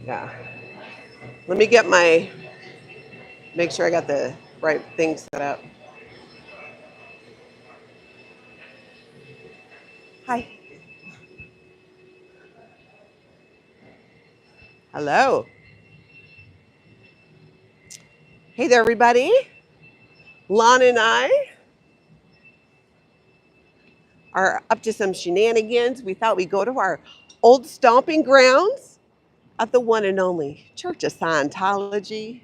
Yeah. Let me get make sure I got the right thing set up. Hi. Hello. Hey there, everybody. Lana and I are up to some shenanigans. We thought we'd go to our old stomping grounds at the one and only Church of Scientology.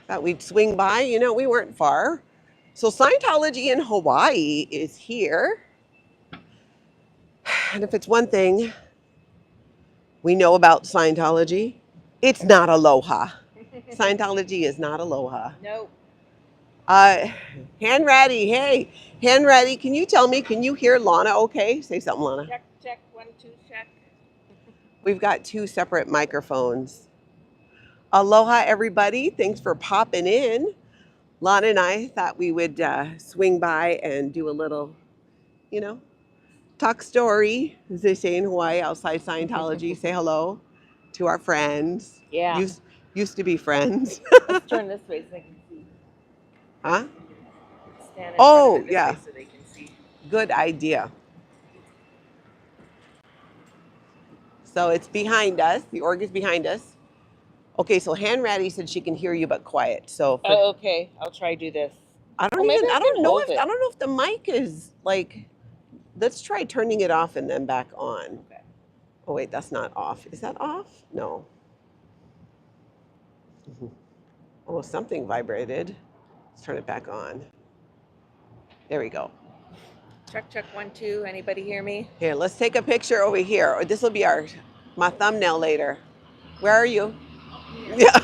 Thought we'd swing by. We weren't far. So Scientology in Hawaii is here. And if it's one thing we know about Scientology, it's not aloha. Scientology is not aloha. Nope. Hanratty, hey, Hanratty, can you tell me, can you hear Lana okay? Say something, Lana. Check, check, 1, 2, check. We've got 2 separate microphones. Aloha, everybody. Thanks for popping in. Lana and I thought we would swing by and do a little, talk story, as they say in Hawaii, outside Scientology. Say hello to our friends. Yeah. Used to be friends. Let's turn this way so they can see. Huh? Stand in Oh, front of it this yeah. way so they can see. Good idea. So it's behind us. The org is behind us. Okay, so Hanratty said she can hear you but quiet. So Oh, okay. I'll try to do this. I don't maybe I don't can know hold if it. I don't know if the mic is like. Let's try turning it off and then back on. Okay. Oh wait, that's not off. Is that off? No. Oh, something vibrated. Let's turn it back on. There we go. Check, check, 1, 2. Anybody hear me? Here, let's take a picture over here. This will be my thumbnail later. Where are you? Yeah.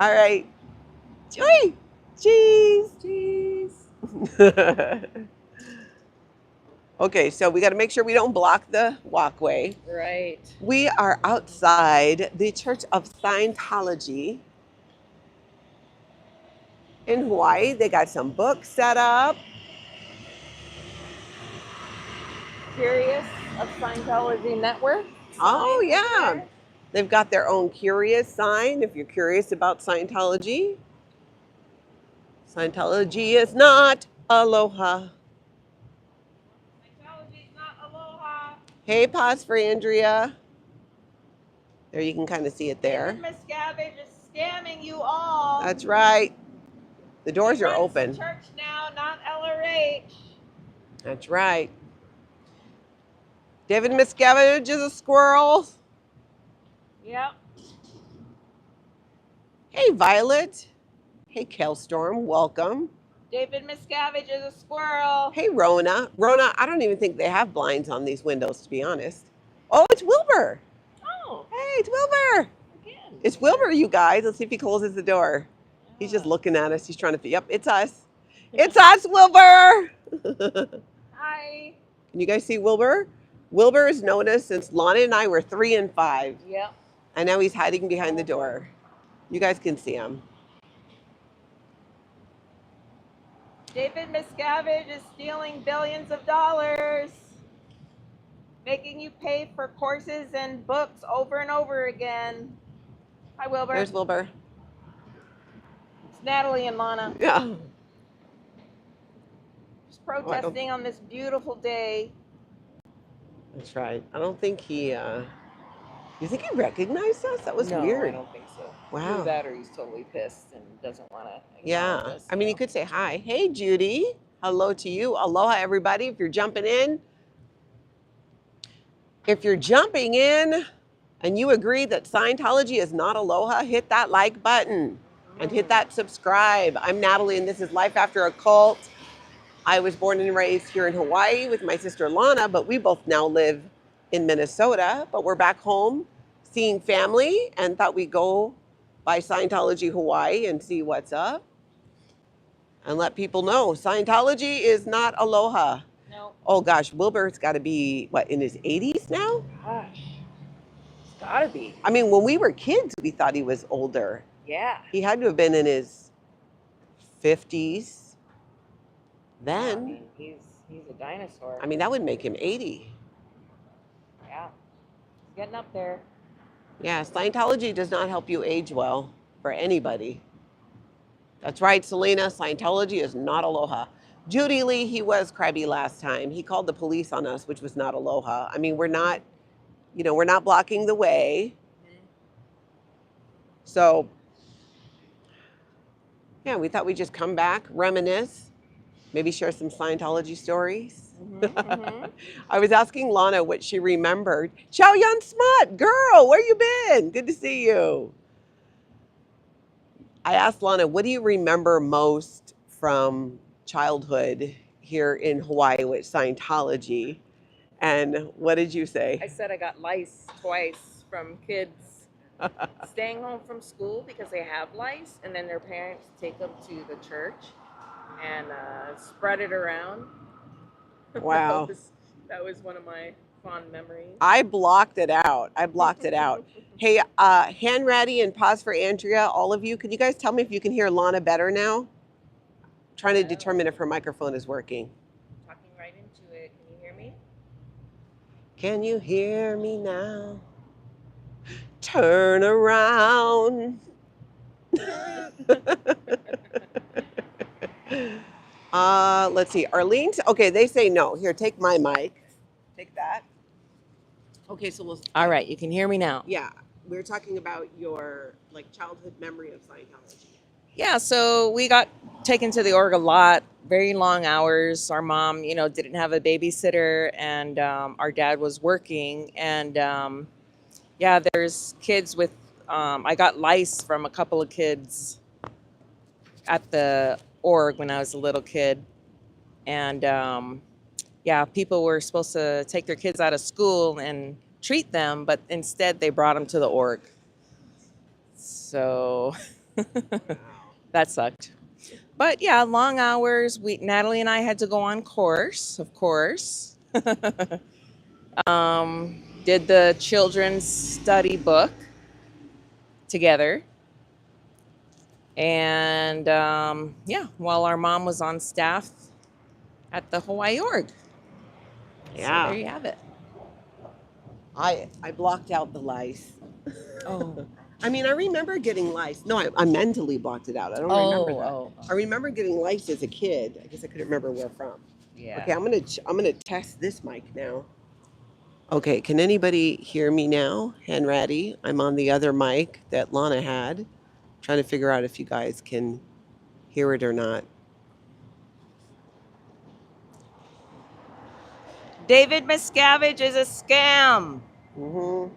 All right. Joy. Cheese. Cheese. Okay, so we got to make sure we don't block the walkway. Right. We are outside the Church of Scientology in Hawaii. They got some books set up. Curious of Scientology Network. Oh, sign over yeah. there. They've got their own curious sign if you're curious about Scientology. Scientology is not aloha. Scientology is not aloha. Hey, pause for Andrea. There, you can kind of see it there. David Miscavige is scamming you all. That's right. The doors He are runs open. the church now, not LRH. That's right. David Miscavige is a squirrel. Yep. Hey, Violet. Hey, Kelstorm. Welcome. David Miscavige is a squirrel. Hey, Rona. Rona, I don't even think they have blinds on these windows, to be honest. Oh, it's Wilbur. Oh. Hey, it's Wilbur. Again. It's Wilbur, you guys. Let's see if he closes the door. He's just looking at us. He's trying to, yep, it's us. It's us, Wilbur. Hi. Can you guys see Wilbur? Wilbur has known us since Lana and I were 3 and 5. Yep. And now he's hiding behind the door. You guys can see him. David Miscavige is stealing billions of dollars, making you pay for courses and books over and over again. Hi, Wilbur. There's Wilbur. It's Natalie and Lana. Yeah. Just protesting on this beautiful day. That's right. I don't think he, you think he recognized us? That was No, weird. I don't think so. Wow. Either that or he's totally pissed and doesn't want to Yeah. us. I mean, you could say hi. Hey, Judy. Hello to you. Aloha, everybody. If you're jumping in, and you agree that Scientology is not aloha, hit that like button and hit that subscribe. I'm Natalie, and this is Life After a Cult. I was born and raised here in Hawaii with my sister Lana, but we both now live in Minnesota. But we're back home seeing family and thought we'd go by Scientology Hawaii and see what's up and let people know Scientology is not aloha. No. Oh gosh, Wilbur's got to be, what, in his 80s now? Gosh. It's gotta be. I mean, when we were kids, we thought he was older. Yeah. He had to have been in his 50s then. I mean, he's He's a dinosaur. I mean, that would make him 80. Yeah. He's getting up there. Yeah, Scientology does not help you age well for anybody. That's right, Selena. Scientology is not aloha. Judy Lee, he was crabby last time. He called the police on us, which was not aloha. I mean, we're not blocking the way. So, yeah, we thought we'd just come back, reminisce, maybe share some Scientology stories. I was asking Lana what she remembered. Chow Yun Smut, girl, where you been? Good to see you. I asked Lana, what do you remember most from childhood here in Hawaii with Scientology? And what did you say? I said I got lice twice from kids staying home from school because they have lice, and then their parents take them to the church and spread it around. Wow. that was one of my fond memories. I blocked it out. Hey, Hanratty and Pause for Andrea, all of you, can you guys tell me if you can hear Lana better now? Trying to determine if her microphone is working. Talking right into it. Can you hear me? Can you hear me now? Turn around. Let's see. Arlene, okay, they say no. Here, take my mic. Take that. Okay, so we'll. All right, you can hear me now. Yeah, we were talking about your childhood memory of Scientology. Yeah, so we got taken to the org a lot, very long hours. Our mom, didn't have a babysitter, and our dad was working. And yeah, there's kids with, I got lice from a couple of kids at the org when I was a little kid. And yeah, people were supposed to take their kids out of school and treat them, but instead they brought them to the org. So that sucked. But yeah, long hours. Natalie and I had to go on course, of course. Did the children's study book together. And yeah, while our mom was on staff at the Hawaii org. Yeah. So there you have it. I blocked out the lice. Oh. I mean, I remember getting lice. No, I mentally blocked it out. I don't remember that. Oh. I remember getting lice as a kid. I guess I couldn't remember where from. Yeah. Okay, I'm gonna test this mic now. Okay, can anybody hear me now? Hanratty, I'm on the other mic that Lana had. Trying to figure out if you guys can hear it or not. David Miscavige is a scam. Mm-hmm.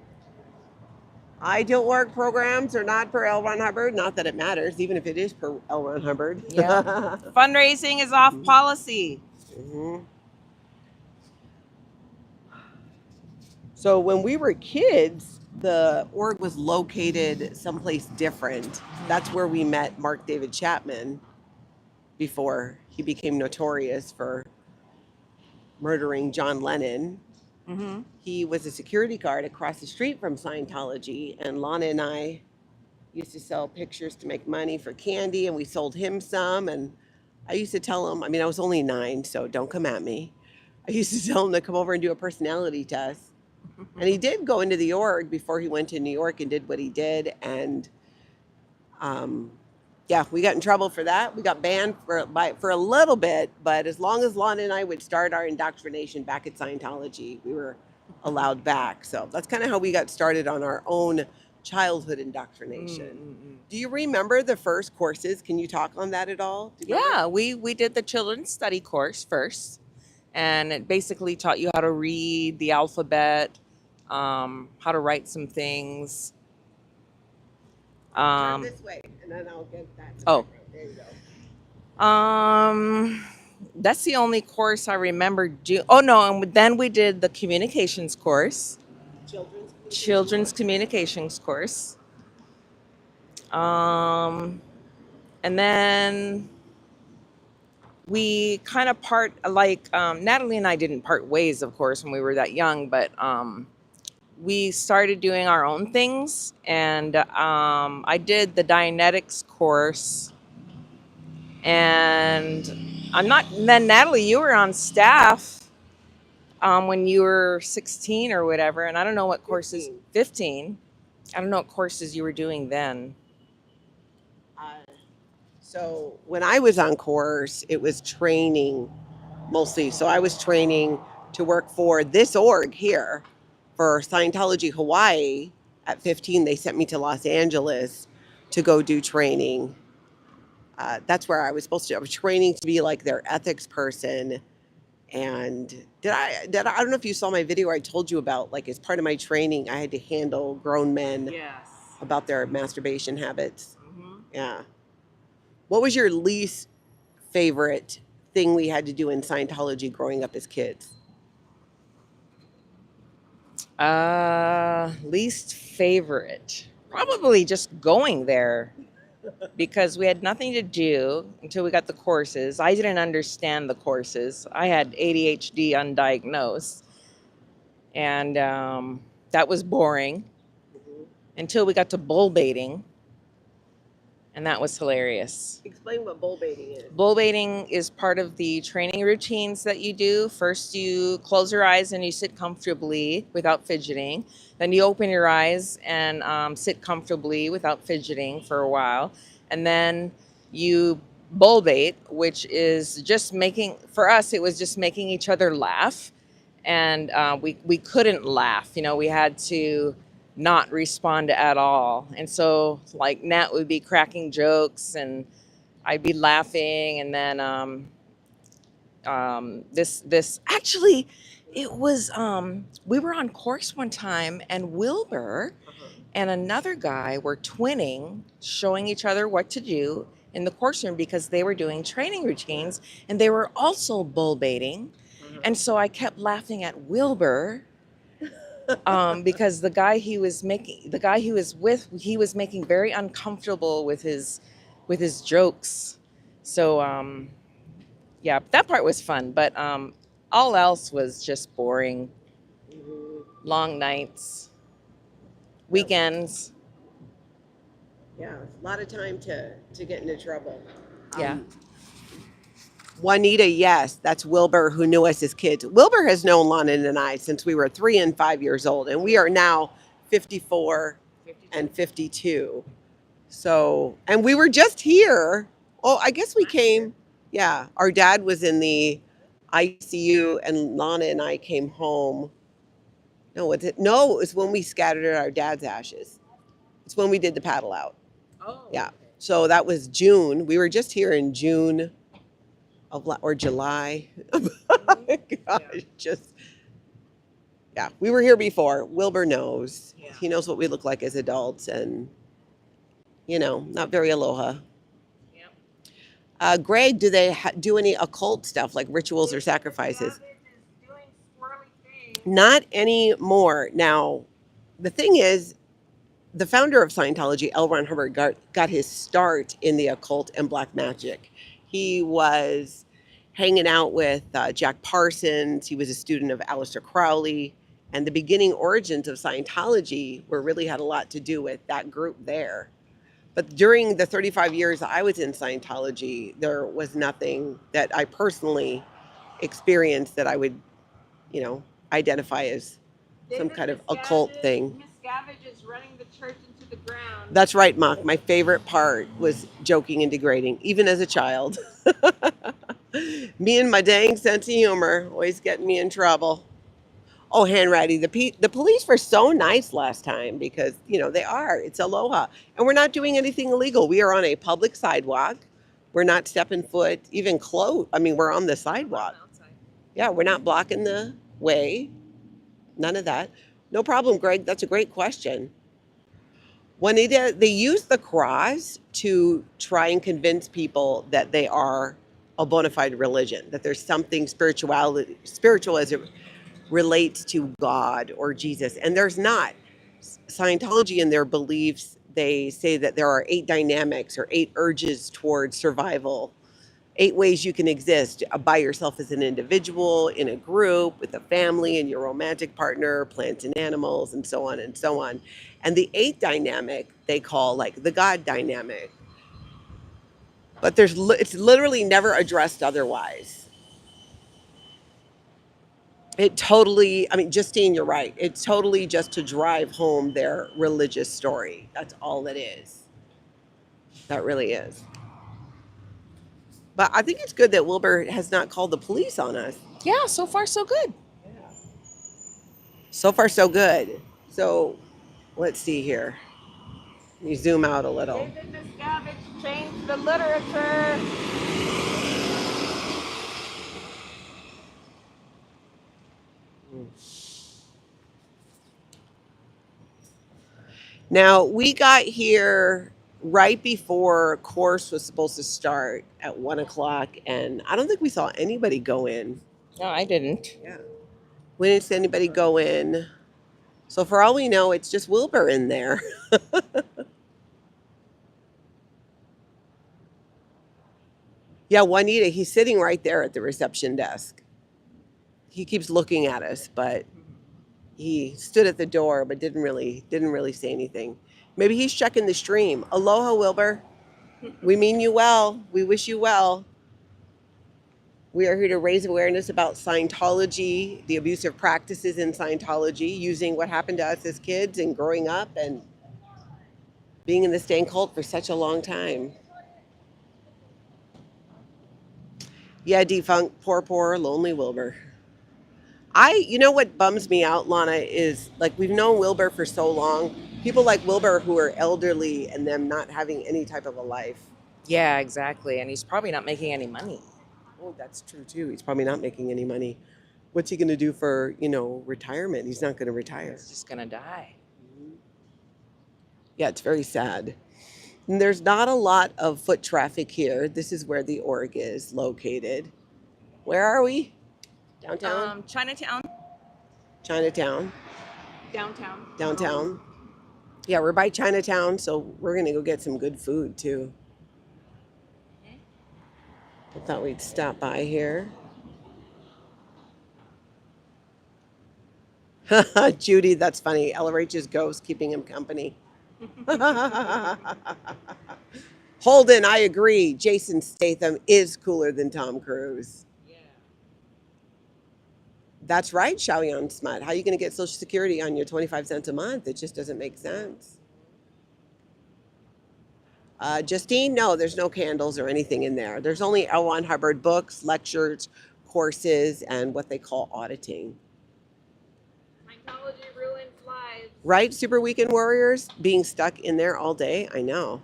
I don't work programs are not per L. Ron Hubbard. Not that it matters, even if it is per L. Ron Hubbard. Yeah. Fundraising is off policy. Mm-hmm. So when we were kids, the org was located someplace different. That's where we met Mark David Chapman before he became notorious for murdering John Lennon. Mm-hmm. He was a security guard across the street from Scientology, and Lana and I used to sell pictures to make money for candy, and we sold him some. And I used to tell him, I mean, I was only 9, so don't come at me. I used to tell him to come over and do a personality test. And he did go into the org before he went to New York and did what he did. And yeah, we got in trouble for that. We got banned for a little bit, but as long as Lana and I would start our indoctrination back at Scientology, we were allowed back. So that's kind of how we got started on our own childhood indoctrination. Do you remember the first courses? Can you talk on that at all? Yeah, we did the children's study course first, and it basically taught you how to read the alphabet, how to write some things. Turn this way, and then I'll get that. Oh. There you go. That's the only course I remember. Oh no, and then we did the communications course. Children's communications course. And then we kind of Natalie and I didn't part ways, of course, when we were that young, but we started doing our own things. And I did the Dianetics course, and I'm not. Then Natalie, you were on staff when you were 16 or whatever, and I don't know what courses. 15. I don't know what courses you were doing then. Uh, so when I was on course, it was training mostly. So I was training to work for this org here for Scientology Hawaii. At 15, they sent me to Los Angeles to go do training. That's where I was supposed to. I was training to be like their ethics person. And I don't know if you saw my video I told you about, like as part of my training, I had to handle grown men Yes. about their masturbation habits. Mm-hmm. Yeah. What was your least favorite thing we had to do in Scientology growing up as kids? Least favorite. Probably just going there because we had nothing to do until we got the courses. I didn't understand the courses. I had ADHD undiagnosed, and that was boring until we got to bull baiting, and that was hilarious. Explain what bull baiting is. Bull baiting is part of the training routines that you do. First, you close your eyes and you sit comfortably without fidgeting. Then you open your eyes and sit comfortably without fidgeting for a while. And then you bull bait, which is just making, for us, it was just making each other laugh. And we couldn't laugh. You know, we had to not respond at all. And so, like, Nat would be cracking jokes and I'd be laughing, and then this actually, it was we were on course one time, and Wilbur and another guy were twinning, showing each other what to do in the course room because they were doing training routines, and they were also bull baiting, and so I kept laughing at Wilbur. Because the guy he was with, he was making very uncomfortable with his jokes. So yeah, that part was fun, but all else was just boring. Long nights, weekends. Yeah, a lot of time to get into trouble. Yeah. Juanita, yes, that's Wilbur, who knew us as kids. Wilbur has known Lana and I since we were 3 and 5 years old, and we are now 54 and 52. So, and we were just here. Oh, I guess we came. Yeah, our dad was in the ICU, and Lana and I came home. No, was it? No, it was when we scattered our dad's ashes. It's when we did the paddle out. Oh. Yeah. So that was June. We were just here in June or July. Gosh, just yeah. We were here before. Wilbur knows. Yeah. He knows what we look like as adults, and not very aloha. Greg, do they do any occult stuff like rituals or sacrifices? Not anymore. Now, the thing is, the founder of Scientology, L. Ron Hubbard, got his start in the occult and black magic. He was hanging out with Jack Parsons. He was a student of Aleister Crowley. And the beginning origins of Scientology really had a lot to do with that group there. But during the 35 years I was in Scientology, there was nothing that I personally experienced that I would, identify as some kind of occult thing. Miscavige is running the church into the ground. That's right, Mock. My favorite part was joking and degrading, even as a child. Me and my dang sense of humor always getting me in trouble. Oh, Hanratty, the police were so nice last time because, they are. It's aloha. And we're not doing anything illegal. We are on a public sidewalk. We're not stepping foot, even close. I mean, we're on the sidewalk. Yeah, we're not blocking the way. None of that. No problem, Greg. That's a great question. Juanita, they use the cross to try and convince people that they are a bona fide religion, that there's something spiritual as it relates to God or Jesus. And there's not. Scientology, in their beliefs, they say that there are 8 dynamics or 8 urges towards survival, 8 ways you can exist by yourself as an individual, in a group, with a family, and your romantic partner, plants and animals, and so on and so on. And the 8th dynamic they call like the God dynamic. But it's literally never addressed otherwise. It totally, I mean, Justine, you're right. It's totally just to drive home their religious story. That's all it is. That really is. But I think it's good that Wilbur has not called the police on us. Yeah, so far so good. So far, so good. So let's see here. Let me zoom out a little. David Miscavige changed the literature. Now, we got here right before course was supposed to start at 1 o'clock, and I don't think we saw anybody go in. No, I didn't. Yeah. We didn't see anybody go in. So for all we know, it's just Wilbur in there. Yeah, Juanita, he's sitting right there at the reception desk. He keeps looking at us, but he stood at the door but didn't really say anything. Maybe he's checking the stream. Aloha, Wilbur. We mean you well. We wish you well. We are here to raise awareness about Scientology, the abusive practices in Scientology, using what happened to us as kids and growing up and being in the same cult for such a long time. Yeah, defunct, poor, lonely Wilbur. You know what bums me out, Lana, is like we've known Wilbur for so long. People like Wilbur who are elderly and them not having any type of a life. Yeah, exactly. And he's probably not making any money. Oh, that's true too. He's probably not making any money. What's he going to do for, retirement? He's not going to retire. He's just going to die. Yeah, it's very sad. And there's not a lot of foot traffic here. This is where the org is located. Where are we? Downtown? Chinatown. Chinatown. Downtown. Yeah, we're by Chinatown, so we're going to go get some good food too. I thought we'd stop by here. Judy, that's funny. LRH's ghost keeping him company. Holden, I agree. Jason Statham is cooler than Tom Cruise. Yeah. That's right, Xiaoyan Smut. How are you going to get Social Security on your 25 cents a month? It just doesn't make sense. Justine, no, there's no candles or anything in there. There's only L. Ron Hubbard books, lectures, courses, and what they call auditing. Scientology ruins lives. Right, Super Weekend Warriors? Being stuck in there all day? I know.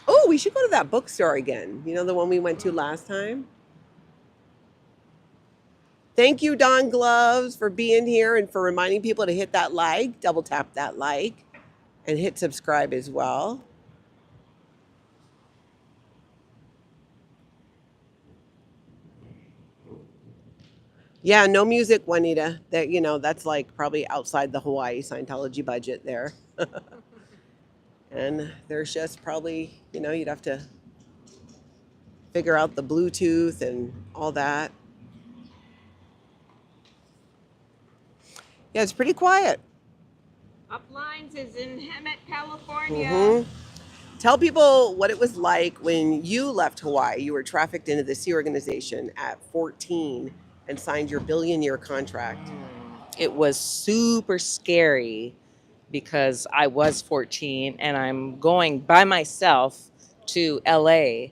Oh, we should go to that bookstore again. You know, the one we went to last time? Thank you, Don Gloves, for being here and for reminding people to hit that like, double tap that like, and hit subscribe as well. Yeah, no music, Juanita. That's like probably outside the Hawaii Scientology budget there. And there's just probably, you'd have to figure out the Bluetooth and all that. Yeah, it's pretty quiet. Uplines is in Hemet, California. Mm-hmm. Tell people what it was like when you left Hawaii. You were trafficked into the Sea Organization at 14 and signed your billion-year contract. It was super scary because I was 14 and I'm going by myself to LA.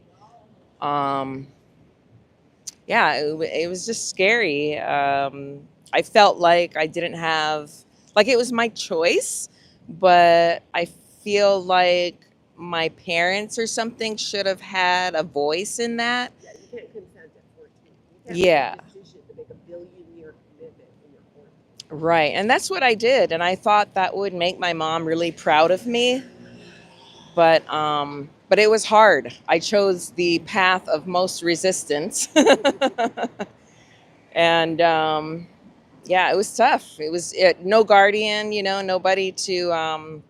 Yeah, it was just scary. I felt like I didn't have, like it was my choice, but I feel like my parents or something should have had a voice in that. Yeah, you can't consent at 14. You can't Yeah. make a decision to make a billion-year commitment in your 40s. Right. And that's what I did. And I thought that would make my mom really proud of me. But it was hard. I chose the path of most resistance. And yeah, it was tough. It was no guardian, nobody to,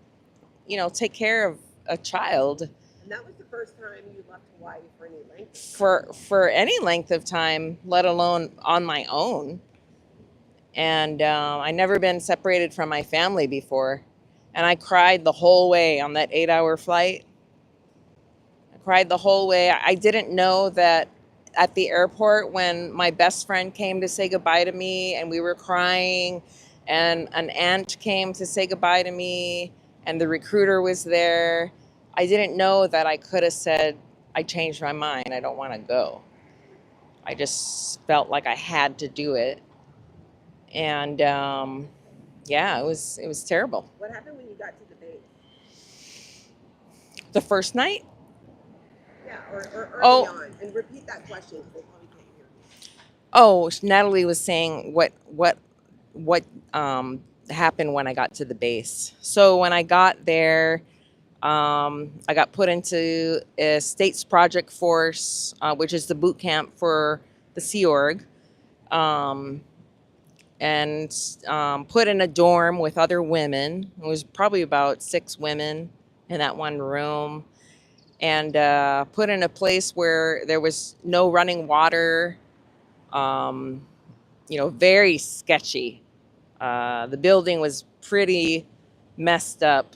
take care of a child. And that was the first time you left Hawaii for any length? For any length of time, let alone on my own. And I never been separated from my family before. And I cried the whole way on that 8-hour flight. I cried the whole way. I didn't know that at the airport when my best friend came to say goodbye to me and we were crying, and an aunt came to say goodbye to me and the recruiter was there. I didn't know that I could have said, I changed my mind. I don't want to go. I just felt like I had to do it. And yeah, it was terrible. What happened when you got to the base? The first night? Yeah, or early Oh. on. And repeat that question because they probably can't hear me. Oh, Natalie was saying what happened when I got to the base. So when I got there, I got put into a state's project force, which is the boot camp for the Sea Org, and put in a dorm with other women. It was probably about 6 women in that one room, and put in a place where there was no running water. Very sketchy. The building was pretty messed up,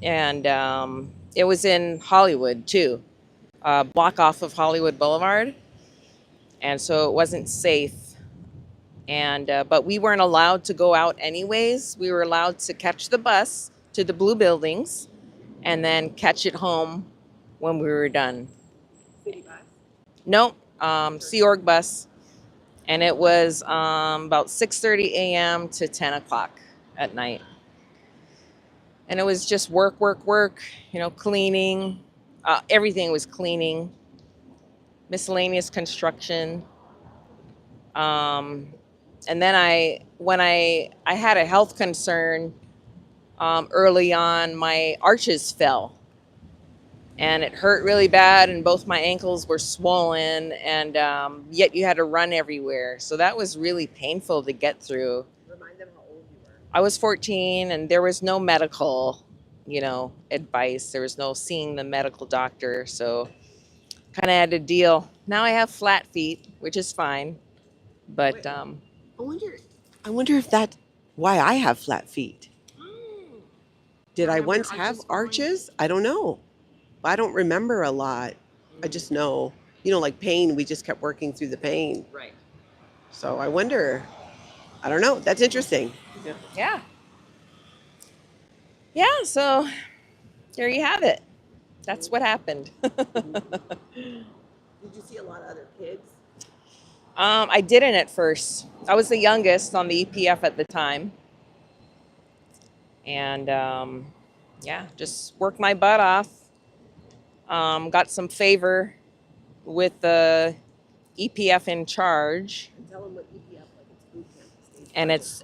and it was in Hollywood too, block off of Hollywood Boulevard, and so it wasn't safe. And but we weren't allowed to go out anyways. We were allowed to catch the bus to the blue buildings, and then catch it home when we were done. City bus? No, Sea Org bus. And it was about 6:30 a.m. to 10 o'clock at night. And it was just work, cleaning. Everything was cleaning, miscellaneous construction. And then when I had a health concern early on, my arches fell. And it hurt really bad, and both my ankles were swollen, and yet you had to run everywhere. So that was really painful to get through. Remind them how old you were. I was 14, and there was no medical, advice. There was no seeing the medical doctor, so kind of had to deal. Now I have flat feet, which is fine, but Wait. I wonder if that's why I have flat feet. Did I once have arches? I don't know. I don't remember a lot. I just know, like pain, we just kept working through the pain. Right. So I wonder, I don't know. That's interesting. Yeah. Yeah, so there you have it. That's what happened. Did you see a lot of other kids? I didn't at first. I was the youngest on the EPF at the time. And just worked my butt off. Got some favor with the EPF in charge. And tell them what EPF, like it's boot camp.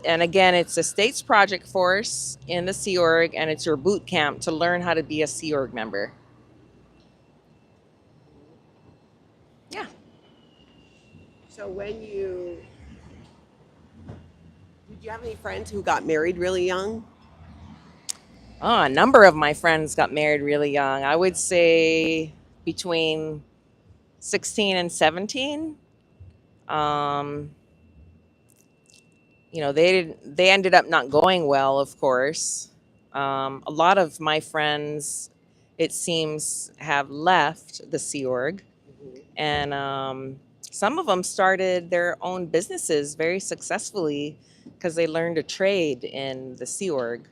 And again, it's a state's project force in the Sea Org, and it's your boot camp to learn how to be a Sea Org member. Yeah. So did you have any friends who got married really young? Oh, a number of my friends got married really young. I would say between 16 and 17. They ended up not going well, of course. A lot of my friends, it seems, have left the Sea Org, and some of them started their own businesses very successfully because they learned a trade in the Sea Org,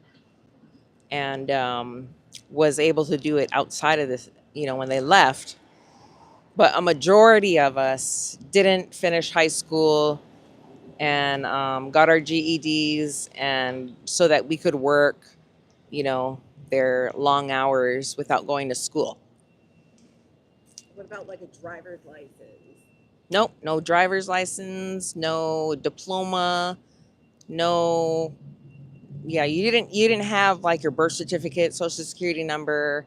and was able to do it outside of this, when they left. But a majority of us didn't finish high school and got our GEDs, and so that we could work, their long hours without going to school. What about like a driver's license? Nope, no driver's license, no diploma, no. Yeah, you didn't have like your birth certificate, social security number,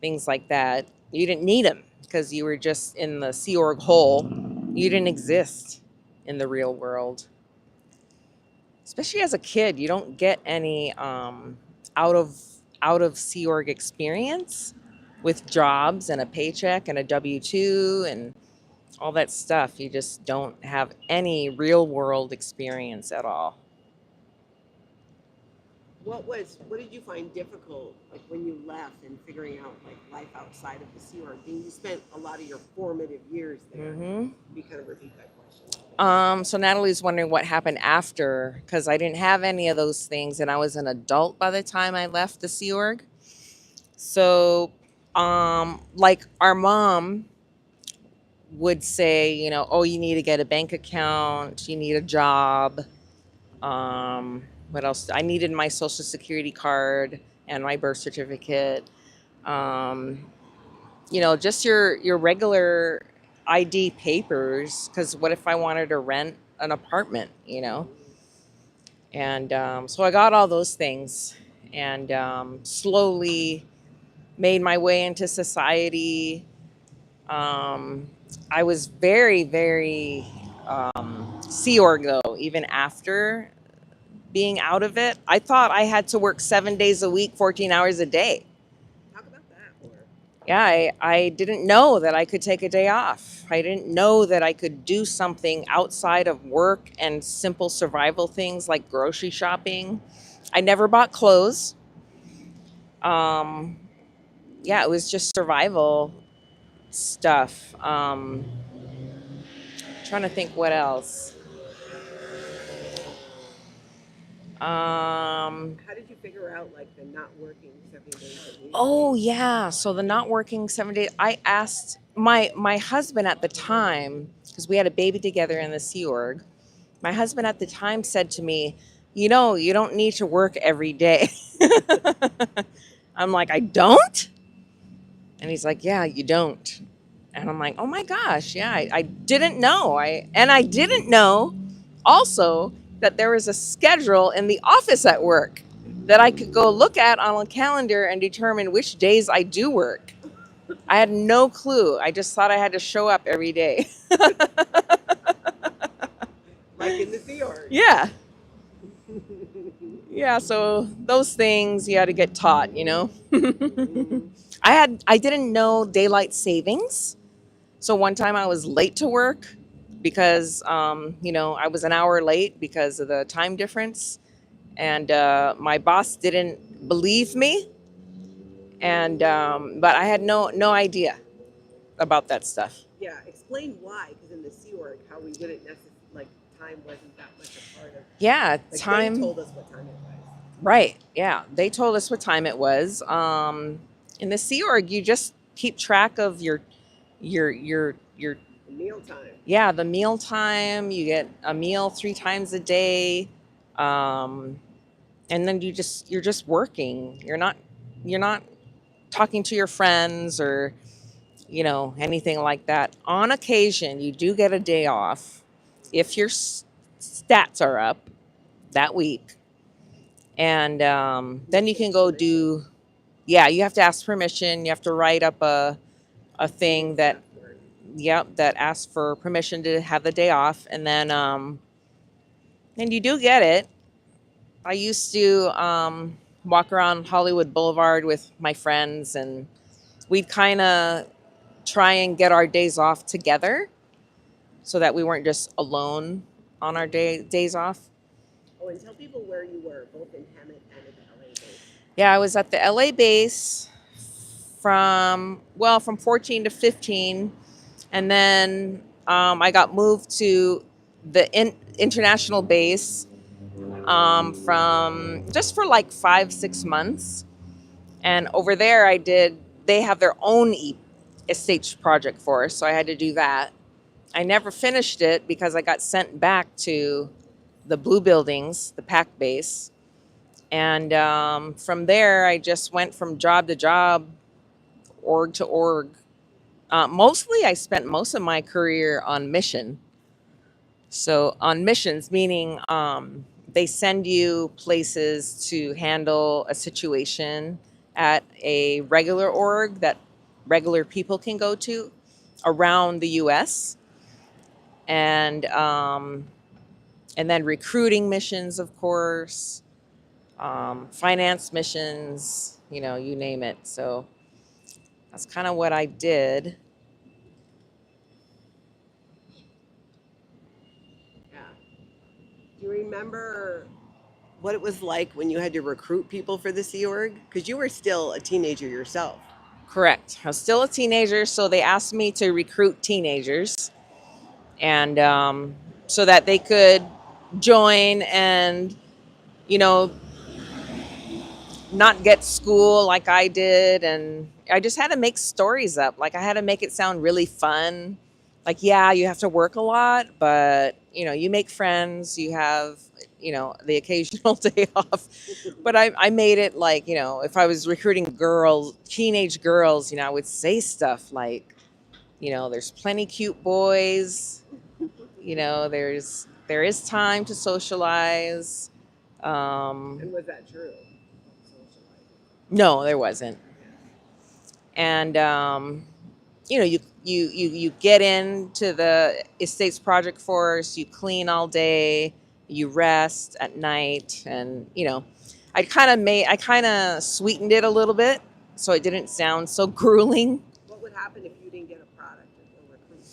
things like that. You didn't need them because you were just in the Sea Org hole. You didn't exist in the real world. Especially as a kid, you don't get any out of Sea Org experience with jobs and a paycheck and a W-2 and all that stuff. You just don't have any real world experience at all. What did you find difficult, like when you left and figuring out like life outside of the Sea Org? I mean, you spent a lot of your formative years there. Mm-hmm. You kind of repeat that question. So Natalie's wondering what happened after, because I didn't have any of those things, and I was an adult by the time I left the Sea Org. So, like our mom would say, you know, oh, you need to get a bank account, you need a job. What else? I needed my social security card and my birth certificate. Um, you know, just your regular ID papers. Because what if I wanted to rent an apartment? You know, and so I got all those things, and slowly made my way into society. I was very, very Sea Org though, even after being out of it. I thought I had to work 7 days a week, 14 hours a day. Talk about that more. Yeah, I didn't know that I could take a day off. I didn't know that I could do something outside of work and simple survival things like grocery shopping. I never bought clothes. Um, yeah, it was just survival stuff. Trying to think what else. How did you figure out like the not working 7 days a week? Oh yeah. So the not working 7 days. I asked my husband at the time, because we had a baby together in the Sea Org. My husband at the time said to me, "You know, you don't need to work every day." I'm like, "I don't?" And he's like, "Yeah, you don't." And I'm like, "Oh my gosh, yeah, I didn't know. I didn't know also that there was a schedule in the office at work that I could go look at on a calendar and determine which days I do work. I had no clue. I just thought I had to show up every day." Like in the Sea Org. Yeah. Yeah, so those things you had to get taught, you know. I didn't know daylight savings. So one time I was late to work because you know, I was an hour late because of the time difference, and my boss didn't believe me, and but I had no idea about that stuff. Yeah, explain why. Because in the Sea Org, how we didn't necessarily like time wasn't that much a part of. Yeah, Like time. they told us what time it was. Right. Yeah, they told us what time it was. In the Sea Org, you just keep track of your The meal time. yeah, the meal time. You get a meal 3 times a day, um, and then you're just working. You're not talking to your friends or you know anything like that. On occasion, you do get a day off if your stats are up that week, and then you can go do. Yeah, you have to ask permission. You have to write up a thing that yep that asks for permission to have the day off, and you do get it. I used to walk around Hollywood Boulevard with my friends, and we'd kind of try and get our days off together so that we weren't just alone on our days off. Oh, and tell people where you were, both in Hemet and at the LA base. Yeah, I was at the LA base from 14 to 15, and then I got moved to the international base from just for like 5-6 months. And over there, they have their own estate project for us, so I had to do that. I never finished it because I got sent back to the blue buildings, the PAC base. And from there, I just went from job to job, org to org. Mostly, I spent most of my career on mission. So, on missions, meaning they send you places to handle a situation at a regular org that regular people can go to around the US. And then recruiting missions, of course, finance missions, you know, you name it. So that's kind of what I did. Yeah. Do you remember what it was like when you had to recruit people for the Sea Org? Because you were still a teenager yourself. Correct. I was still a teenager, so they asked me to recruit teenagers, and so that they could join and, you know, not get school like I did. And I just had to make stories up. Like, I had to make it sound really fun. Like, yeah, you have to work a lot, but, you know, you make friends, you have, you know, the occasional day off. But I made it like, you know, if I was recruiting girls, teenage girls, you know, I would say stuff like, you know, there's plenty cute boys, you know, there is time to socialize. And was that true? No, there wasn't. And you know, you get into the estates project force, you clean all day, you rest at night, and you know, I kind of sweetened it a little bit so it didn't sound so grueling. What would happen if you didn't get a product or recruit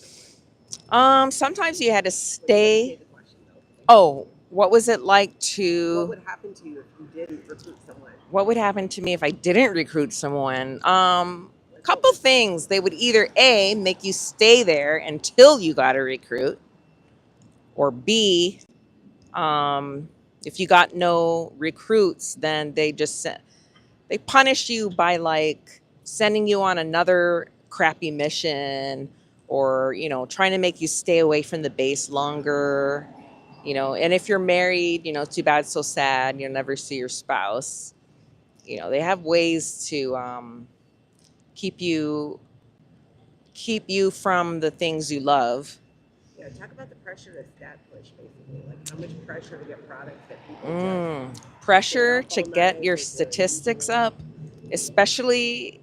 someone? Sometimes you had to But you stay. say the question though. Oh, what was it like What to? would happen to you if you didn't recruit someone? What would happen to me if I didn't recruit someone? Like, Couple things. They would either A, make you stay there until you got a recruit, or B, if you got no recruits, then they punish you by like sending you on another crappy mission, or you know, trying to make you stay away from the base longer. You know, and if you're married, you know, too bad, so sad. You'll never see your spouse. You know, they have ways to keep you keep you from the things you love. yeah, talk about the pressure to stat push, basically. Like how much pressure to get products that people Pressure stay to up all get night your or to statistics up, especially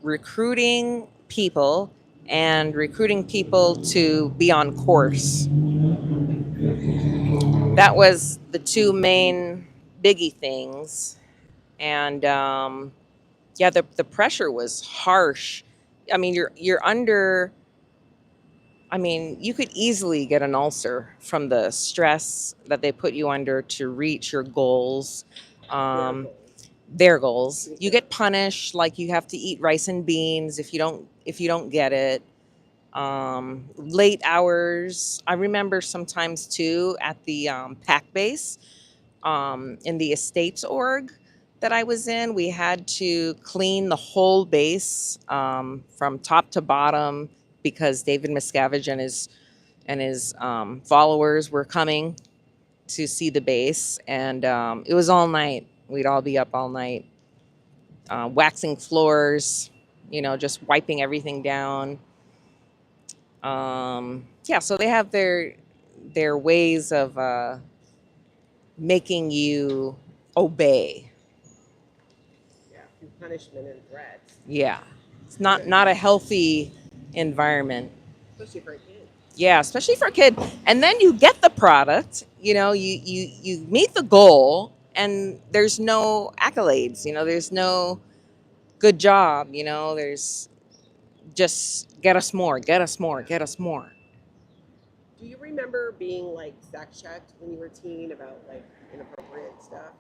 recruiting people and recruiting people to be on course. That was the two main biggie things. And yeah, the pressure was harsh. I mean, you're under. I mean, you could easily get an ulcer from the stress that they put you under to reach your goals. Um, their goals. You get punished, like you have to eat rice and beans if you don't get it. Late hours. I remember sometimes too at the pack base in the estates org that I was in. We had to clean the whole base from top to bottom because David Miscavige and his followers were coming to see the base, and it was all night. We'd all be up all night, waxing floors, you know, just wiping everything down. Yeah, so they have their ways of making you obey. yeah, through punishment and threats, Yeah, it's not a healthy environment. especially for a kid. Yeah, especially for a kid. And then you get the product, you know, you meet the goal, and there's no accolades, you know, there's no good job, you know, there's just get us more, get us more, get us more. Do you remember being like sex checked when you were a teen about like inappropriate stuff?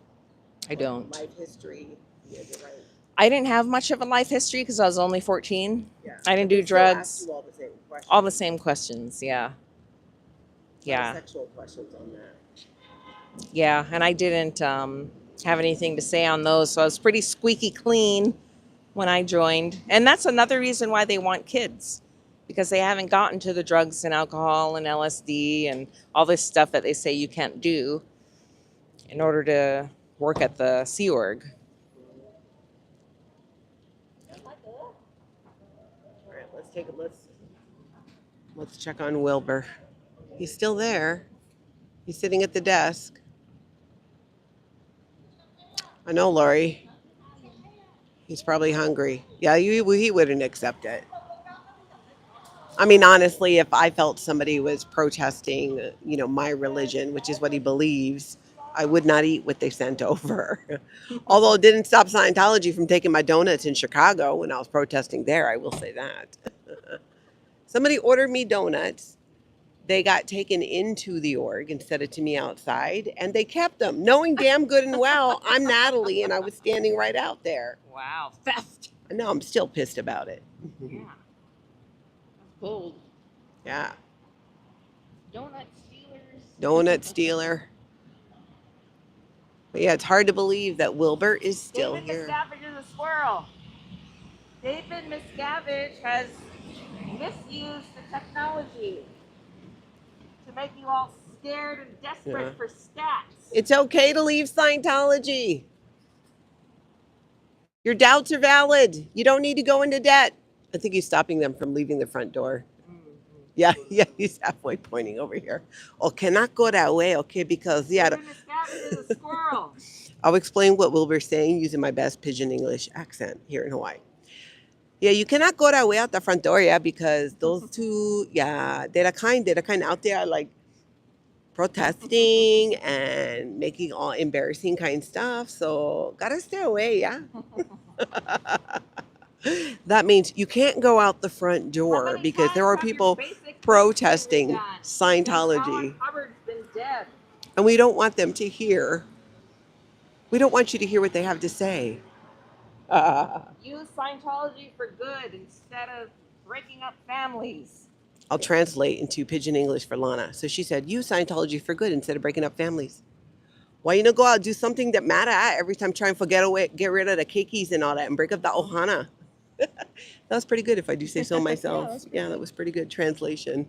I don't. Life history. Yeah, you're right. I didn't have much of a life history because I was only 14. Yeah. I didn't But do they still ask drugs. you all the same questions. All the same questions, yeah. A lot of Yeah. sexual questions on that. Yeah, and I didn't have anything to say on those, so I was pretty squeaky clean when I joined. And that's another reason why they want kids, because they haven't gotten to the drugs and alcohol and LSD and all this stuff that they say you can't do in order to work at the Sea Org. All right, let's check on Wilbur. He's still there. He's sitting at the desk. I know, Lori. He's probably hungry. Yeah, he wouldn't accept it. I mean, honestly, if I felt somebody was protesting, you know, my religion, which is what he believes, I would not eat what they sent over. Although it didn't stop Scientology from taking my donuts in Chicago when I was protesting there, I will say that. Somebody ordered me donuts, they got taken into the org instead of to me outside, and they kept them, knowing damn good and well I'm Natalie and I was standing right out there. Wow, theft. No, I'm still pissed about it. Yeah, that's bold. Yeah. Donut stealers. Donut stealer. But yeah, it's hard to believe that Wilbur is still David here. Miscavige is a squirrel. David Miscavige has misused the technology to make you all scared and desperate for stats. It's okay to leave Scientology. Your doubts are valid. You don't need to go into debt. I think he's stopping them from leaving the front door. Yeah, he's halfway pointing over here. Oh, cannot go that way, okay? Because, yeah. David Miscavige is a squirrel. I'll explain what Wilbur's saying using my best pidgin English accent here in Hawaii. Yeah, you cannot go that way out the front door, yeah, because those two, yeah, they're the kind out there like protesting and making all embarrassing kind stuff. So gotta stay away, yeah. That means you can't go out the front door because there are people protesting Scientology. Been dead. And we don't want them to hear. We don't want you to hear what they have to say. Use Scientology for good instead of breaking up families. I'll translate into pidgin English for Lana. So she said, use Scientology for good instead of breaking up families. Why you not go out and do something that matter every time try and get rid of the keikis and all that and break up the ohana? That was pretty good if I do say so myself. Yeah, that was pretty good translation.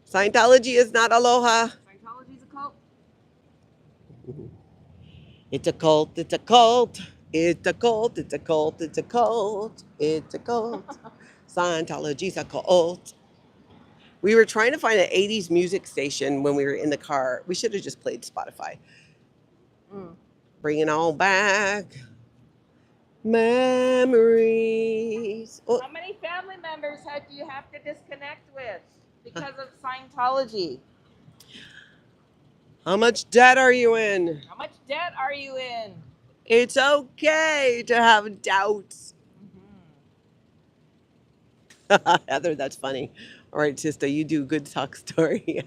Scientology is not aloha. Scientology's a cult. It's a cult, it's a cult. It's a cult, it's a cult, it's a cult. It's a cult. Scientology's a cult. We were trying to find an 80s music station when we were in the car. We should have just played Spotify. Bring it all back. Memories. Oh. How many family members do you have to disconnect with because of Scientology? How much debt are you in? How much debt are you in? It's okay to have doubts. Heather, that's funny. All right, sister, you do good talk story.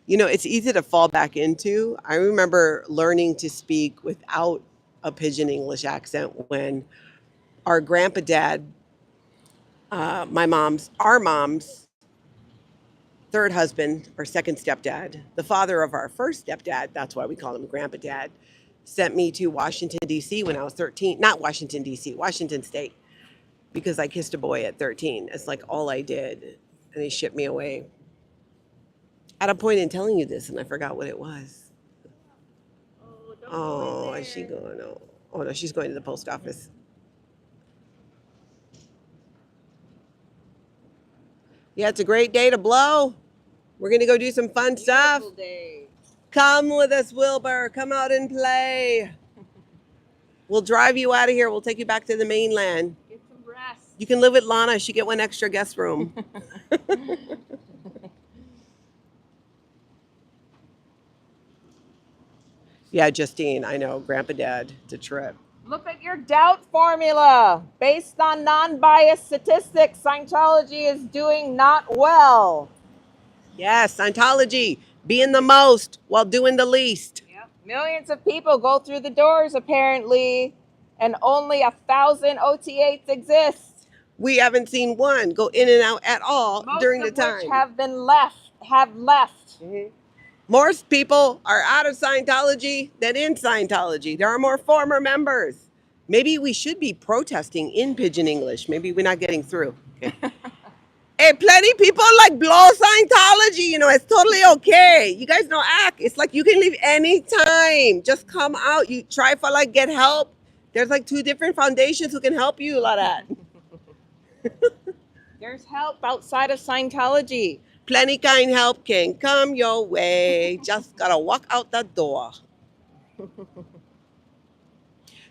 You know, it's easy to fall back into. I remember learning to speak without a pidgin English accent when our grandpa dad, our mom's third husband or second stepdad, the father of our first stepdad, that's why we call him grandpa dad, sent me to Washington, D.C. when I was 13. Not Washington, D.C., Washington State. Because I kissed a boy at 13. It's like all I did. And they shipped me away. At a point in telling you this, and I forgot what it was. Oh, is she going? Oh, no, she's going to the post office. Yeah, it's a great day to blow. We're going to go do some fun stuff. Day. Come with us, Wilbur. Come out and play. We'll drive you out of here. We'll take you back to the mainland. You can live with Lana. She get one extra guest room. Yeah, Justine, I know. Grandpa Dad, it's a trip. Look at your doubt formula. Based on non-biased statistics, Scientology is doing not well. Yes, Scientology, being the most while doing the least. Yep. Millions of people go through the doors, apparently, and only 1,000 OT8s exist. We haven't seen one go in and out at all during the time. Most of which have left. Mm-hmm. More people are out of Scientology than in Scientology. There are more former members. Maybe we should be protesting in pidgin English. Maybe we're not getting through. Okay. Hey, plenty people like blow Scientology. You know, it's totally okay. You guys don't act. It's like you can leave anytime. Just come out. You try for get help. There's 2 different foundations who can help you a lot of that. There's help outside of Scientology. Plenty kind help can come your way. Just gotta walk out the door.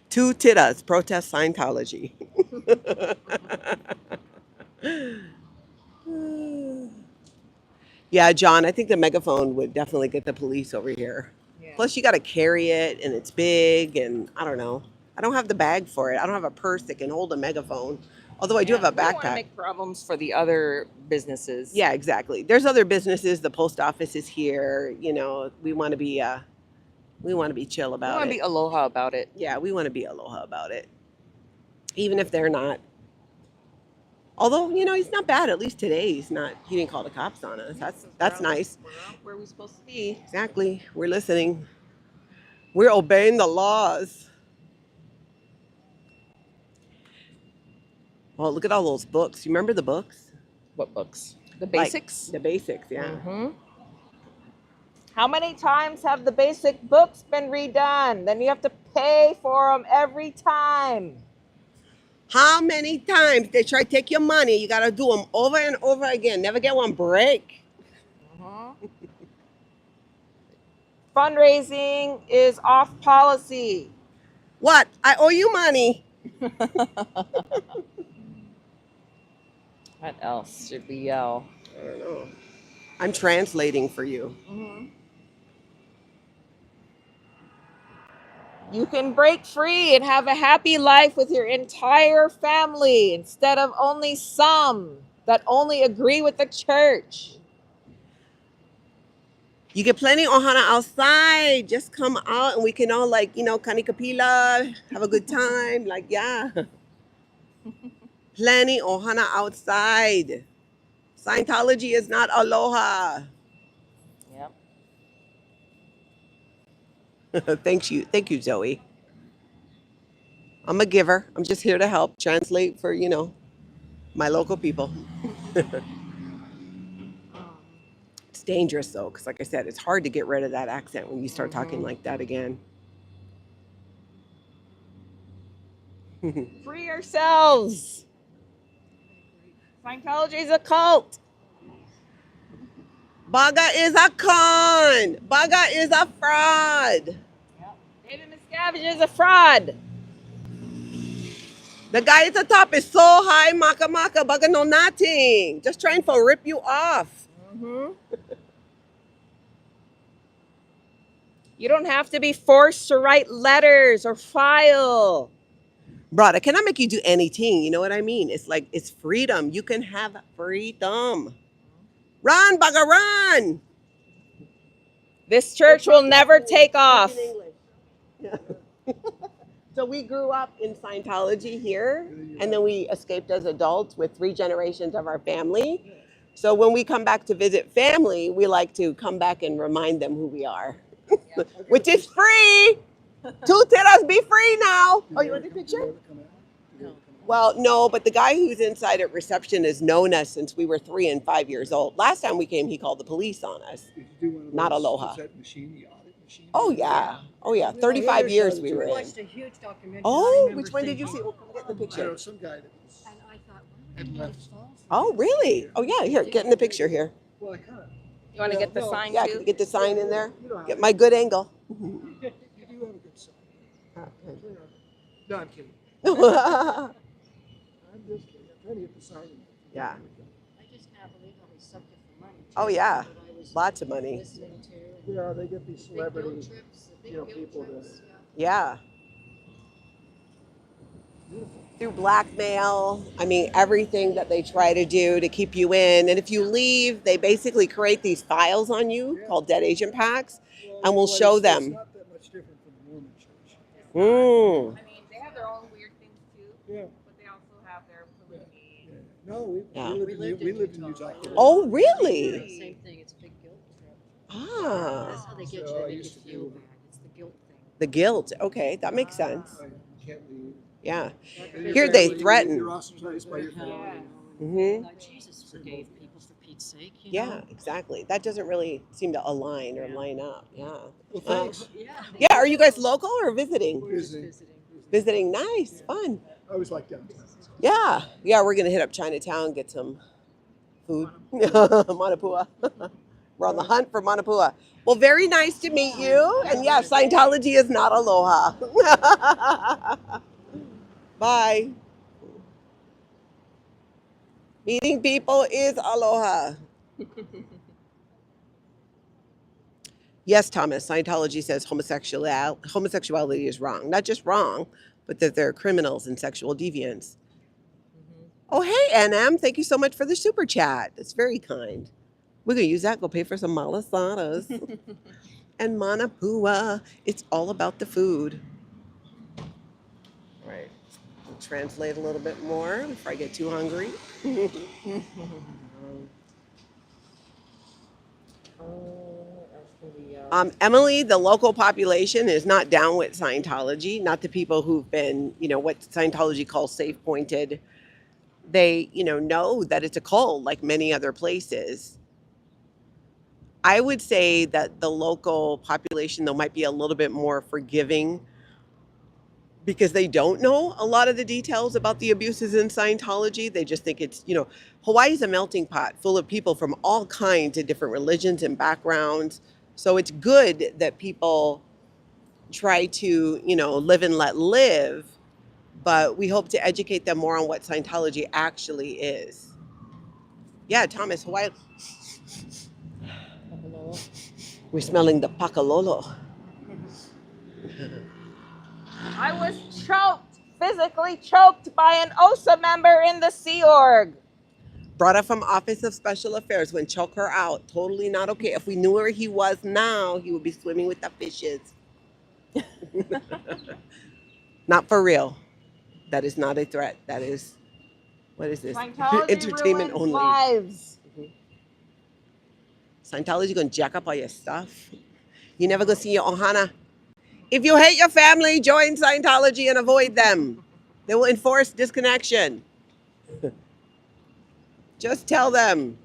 2 tittas protest Scientology. Yeah, John, I think the megaphone would definitely get the police over here. Yeah. Plus, you gotta carry it, and it's big, and I don't know. I don't have the bag for it. I don't have a purse that can hold a megaphone. Although I do have a We don't want to backpack. make problems for the other businesses. Yeah, exactly. There's other businesses. The post office is here. You know, we want to be chill We about want to it. be aloha about it. Yeah, we want to be aloha about it, even if they're not. Although, you know, he's not bad. At least today, he didn't call the cops on us. That's nice. We're out where we're supposed to be. Exactly. We're listening. We're obeying the laws. Oh, look at all those books. You remember the books? What books? The Like, basics? the basics, yeah. Mm-hmm. How many times have the basic books been redone? Then you have to pay for them every time. How many times they try to take your money? You got to do them over and over again. Never get one break. Fundraising is off policy. What? I owe you money. What else should we yell? I don't know. I'm translating for you. You can break free and have a happy life with your entire family instead of only some that only agree with the church. You get plenty ohana outside. Just come out and we can all kanikapila, have a good time. Like, yeah. Plenty ohana outside. Scientology is not aloha. Yep. Thank you, Zoe. I'm a giver. I'm just here to help translate for, my local people. It's dangerous though, because like I said, it's hard to get rid of that accent when you start talking like that again. Free yourselves. Scientology is a cult. Baga is a con. Baga is a fraud. David Miscavige is a fraud. The guy at the top is so high, maka maka, baga no nothing. Just trying to rip you off. You don't have to be forced to write letters or file. Brother, can I make you do anything? You know what I mean? It's like, it's freedom. You can have freedom. Run, baga, run. This church will never take off. So we grew up in Scientology here, and then we escaped as adults with 3 generations of our family. So when we come back to visit family, we like to come back and remind them who we are, which is free. Two tiras be free now. Oh, you want the picture? Well, no, but the guy who's inside at reception has known us since we were 3 and 5 years old. Last time we came, he called the police on us. Did you do one of Not those, Aloha. was that machine, the audit machine? Oh, yeah. Oh, yeah. 35 years we were I in. watched a huge documentary. I Oh, remember which one did you see? thinking, We'll get the I don't picture. know, some guy that was, And I thought, had what left. Oh, really? Oh, yeah. Here, get in the picture here. Well, I kind of, You want to get the sign Yeah, too? can you get the sign in there? you know how Get my good angle. you do have a good sign. No, I'm kidding. Yeah. I'm just kidding. I'm trying to get the sign in. Yeah. I just can't believe how we sucked it for money. Oh, yeah. That I was Lots of money. listening to. Yeah, they get these Big guilt celebrity, trips, the big you know, guilt people trips, that- Yeah. Through blackmail, I mean, everything that they try to do to keep you in. And if you leave, they basically create these files on you called dead agent packs, and we'll show them. It's not that much different from the Mormon church. Mm. I mean, they have their own weird things too, Yeah. but they also have their polygamy. No, we Yeah. we lived in Utah. Oh, really? Same thing, it's a big guilt trip. Ah, That's how they get So you, I they make you used to feel do- bad. It's the guilt thing. the guilt. Okay, that makes sense. You can't leave. Yeah. And Here you're they family, threaten. You're ostracized by your family. Hmm. Like Jesus forgave people for Pete's sake, you Yeah, know? exactly. That doesn't really seem to align or line up. Yeah. Well, thanks. Yeah. Yeah. Are you guys local or visiting? Visiting. Visiting. Nice. Fun. I always like downtown. Yeah. Yeah. We're gonna hit up Chinatown, get some food. Manapua. We're on the hunt for Manapua. Well, very nice to meet you. And yeah, Scientology is not aloha. Bye. Meeting people is aloha. Yes, Thomas, Scientology says homosexuality is wrong. Not just wrong, but that they're criminals and sexual deviants. Oh, hey, NM. Thank you so much for the super chat. That's very kind. We're going to use that. Go pay for some malasadas and manapua. It's all about the food. All right. I'll translate a little bit more before I get too hungry. Emily, the local population is not down with Scientology, not the people who've been, what Scientology calls safe pointed. They, know that it's a cult like many other places. I would say that the local population, though, might be a little bit more forgiving because they don't know a lot of the details about the abuses in Scientology. They just think it's, Hawaii's a melting pot full of people from all kinds of different religions and backgrounds. So it's good that people try to, live and let live, but we hope to educate them more on what Scientology actually is. Yeah, Thomas, Hawaii. We're smelling the pakalolo. I was choked, physically choked by an OSA member in the Sea Org. Brought up from Office of Special Affairs when choke her out. Totally not okay. If we knew where he was now, he would be swimming with the fishes. Not for real. That is not a threat. That is, what is this? Scientology Entertainment ruins only. lives. Scientology gonna jack up all your stuff. You never gonna see your ohana. If you hate your family, join Scientology and avoid them. They will enforce disconnection. Just tell them,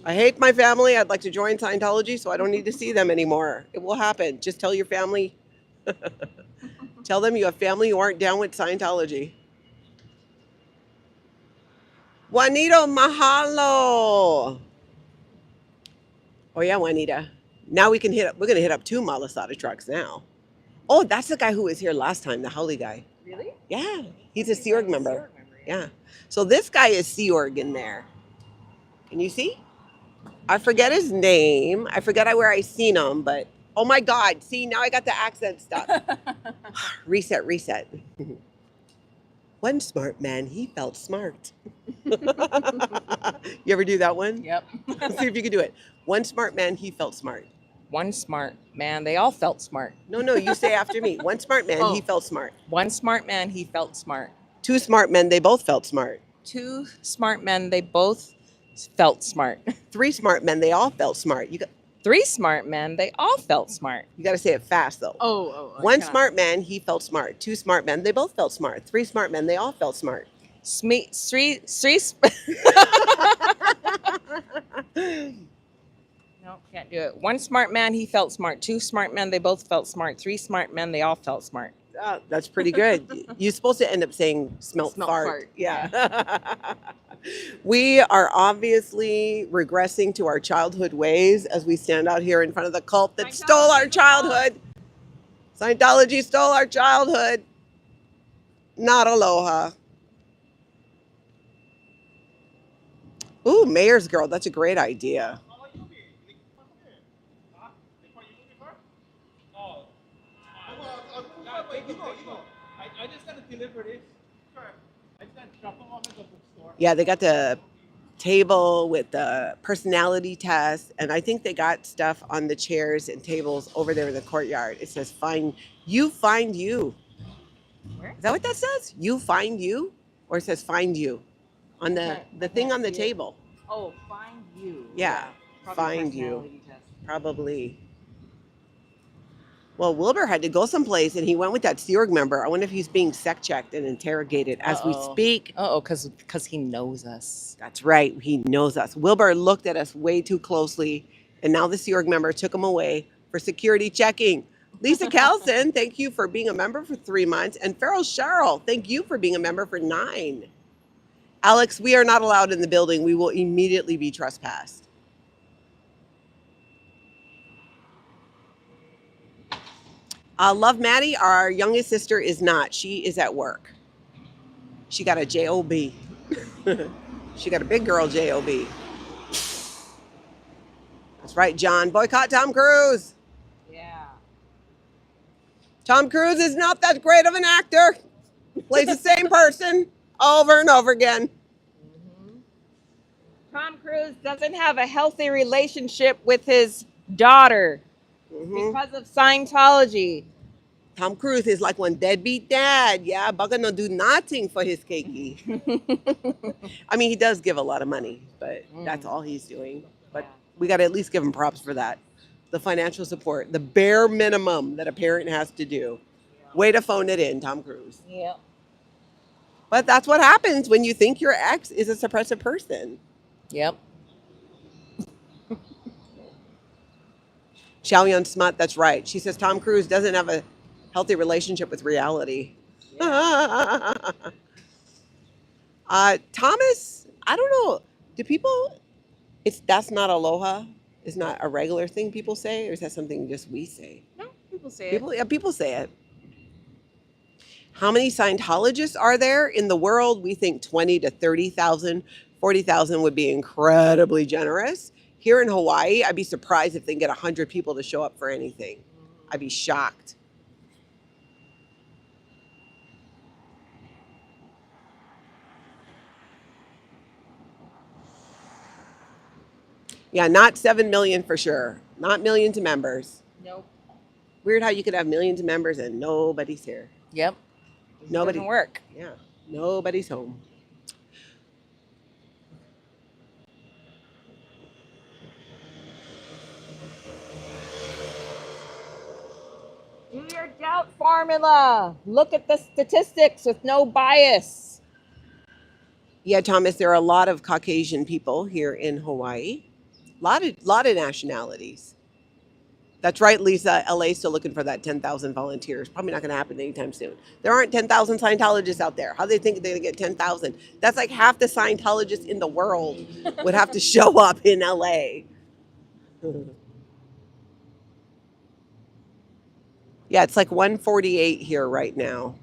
I hate my family. I'd like to join Scientology so I don't need to see them anymore. It will happen. Just tell your family. Tell them you have family who aren't down with Scientology. Juanito, mahalo. Oh yeah, Juanita. Now we're gonna hit up 2 Malasada trucks now. Oh, that's the guy who was here last time, the Howley guy. Really? Yeah, he's a Sea Org member. Yeah. So this guy is Sea Org in there. Can you see? I forget his name. I forget where I seen him, but oh my God. See, now I got the accent stuff. Reset. One smart man, he felt smart. You ever do that one? Yep. See if you can do it. One smart man, he felt smart. One smart man, they all felt smart. No, you say after me. One smart man, he felt smart. One smart man, he felt smart. 2 smart men, they both felt smart. 2 smart men, they both felt smart. 3 smart men, they all felt smart. 3 smart men, they all felt smart. You got to say it fast though. One smart man, he felt smart. 2 smart men, they both felt smart. 3 smart men, they all felt smart. No, can't do it. 1 smart man, he felt smart. 2 smart men, they both felt smart. 3 smart men, they all felt smart. That's pretty good. You're supposed to end up saying smelt fart. Yeah. We are obviously regressing to our childhood ways as we stand out here in front of the cult that stole our childhood. Scientology stole our childhood. Not aloha. Ooh, Mayor's Girl. That's a great idea. I just got to deliver this. I just got to drop them off at the bookstore. Yeah, they got the table with the personality test, and I think they got stuff on the chairs and tables over there in the courtyard. It says find you. Where? Is that what that says? You find you? Or it says find you on the thing on the table. Oh, find you. Yeah, Probably find you. personality test. Probably. Well, Wilbur had to go someplace, and he went with that Sea Org member. I wonder if he's being sec-checked and interrogated as we speak. Because he knows us. That's right. He knows us. Wilbur looked at us way too closely, and now the Sea Org member took him away for security checking. Lisa Kelson, thank you for being a member for 3 months. And Farrell Cheryl, thank you for being a member for 9. Alex, we are not allowed in the building. We will immediately be trespassed. Love Maddie, our youngest sister, is not. She is at work. She got a job. She got a big girl job. That's right, John. Boycott Tom Cruise. Yeah. Tom Cruise is not that great of an actor. Plays the same person over and over again. Tom Cruise doesn't have a healthy relationship with his daughter Mhm. because of Scientology. Tom Cruise is like one deadbeat dad. Yeah, Bugger no do nothing for his cakey. I mean, he does give a lot of money, but that's all he's doing. But we got to at least give him props for that. The financial support, the bare minimum that a parent has to do. Way to phone it in, Tom Cruise. Yeah. But that's what happens when you think your ex is a suppressive person. Yep. Xiao Yun Smut, that's right. She says Tom Cruise doesn't have a healthy relationship with reality. Thomas, I don't know. Do people? That's not aloha. It's not a regular thing people say, or is that something just we say? No, people say People say it. How many Scientologists are there in the world? We think 20 to 30,000. 40,000 would be incredibly generous. Here in Hawaii, I'd be surprised if they can get 100 people to show up for anything. I'd be shocked. Yeah, not 7 million for sure. Not millions of members. Nope. Weird how you could have millions of members and nobody's here. Yep. Nobody. Doesn't work. Yeah, nobody's home. Do your doubt formula. Look at the statistics with no bias. Yeah, Thomas, there are a lot of Caucasian people here in Hawaii. Lot of nationalities. That's right, Lisa. LA's still looking for that 10,000 volunteers. Probably not going to happen anytime soon. There aren't 10,000 Scientologists out there. How do they think they're going to get 10,000? That's like half the Scientologists in the world would have to show up in LA. Yeah, it's like 148 here right now.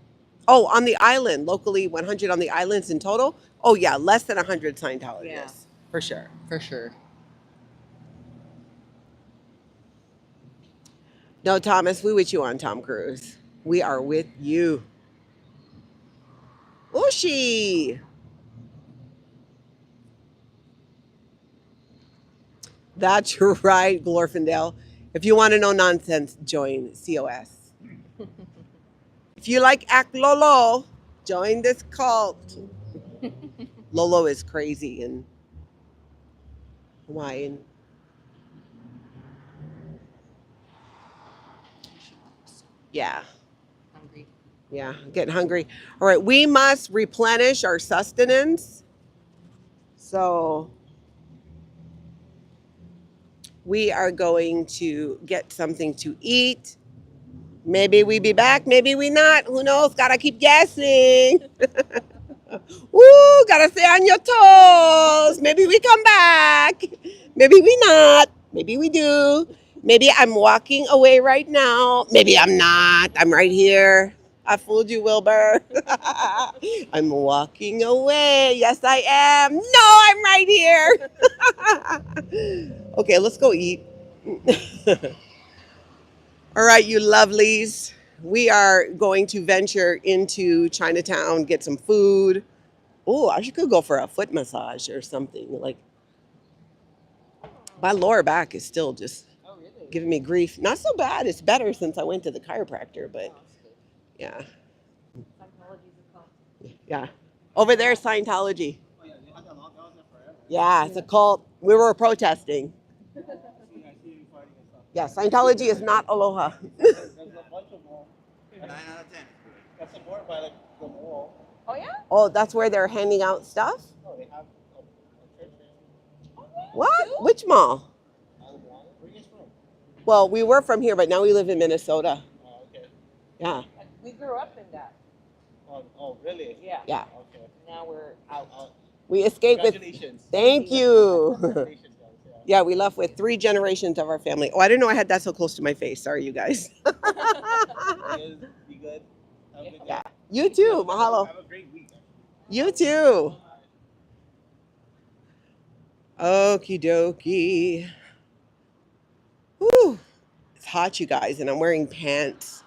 Oh, on the island, locally 100 on the islands in total. Oh yeah, less than 100 Scientologists. Yeah. For sure. For sure. No, Thomas, we with you on Tom Cruise. We are with you. Ushi. That's right, Glorfindale. If you want to know nonsense, join COS. If you like Act Lolo, join this cult. Lolo is crazy and Hawaiian. Yeah. Hungry. Yeah, I'm getting hungry. All right, we must replenish our sustenance. So we are going to get something to eat. Maybe we be back, maybe we not. Who knows? Gotta keep guessing. Woo, gotta stay on your toes. Maybe we come back. Maybe we not. Maybe we do. Maybe I'm walking away right now. Maybe I'm not. I'm right here. I fooled you, Wilbur. I'm walking away. Yes, I am. No, I'm right here. Okay, let's go eat. All right, you lovelies. We are going to venture into Chinatown, get some food. Oh, I could go for a foot massage or something. Like, my lower back is still just giving me grief. Not so bad. It's better since I went to the chiropractor, but yeah. Yeah. Over there, Scientology. Yeah, it's a cult. We were protesting. Yeah, Scientology is not aloha. There's a bunch of more. 9 out of 10. That's the board by like the wall. Oh yeah? Oh, that's where they're handing out stuff? No, they have a church there. What? Which mall? Where are you from? Well, we were from here, but now we live in Minnesota. Oh, okay. Yeah. We grew up in that. Oh, really? Yeah. Yeah. Okay. Now we're out. We escaped with. Congratulations. Thank you. Congratulations, guys. Yeah, we left with 3 generations of our family. Oh, I didn't know I had that so close to my face. Sorry, you guys. Be good. Have a good day. Yeah. You too. Mahalo. Have a great week. You too. Okie dokie. Whew. It's hot, you guys, and I'm wearing pants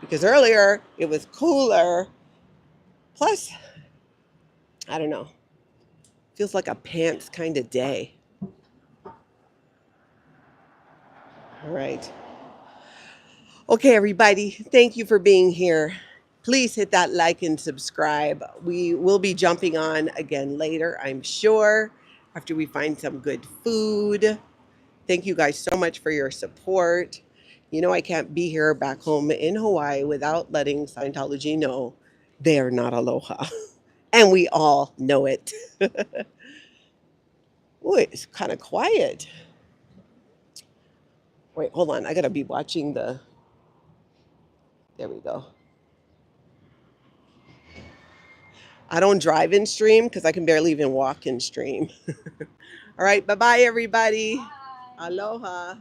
because earlier it was cooler. Plus, I don't know. Feels like a pants kind of day. All right. Okay, everybody. Thank you for being here. Please hit that like and subscribe. We will be jumping on again later, I'm sure, after we find some good food. Thank you guys so much for your support. You know, I can't be here back home in Hawaii without letting Scientology know they are not aloha. And we all know it. Oh, it's kind of quiet. Wait, hold on. I got to be watching the. There we go. I don't drive in stream because I can barely even walk in stream. All right. Bye bye, everybody. Bye. Aloha.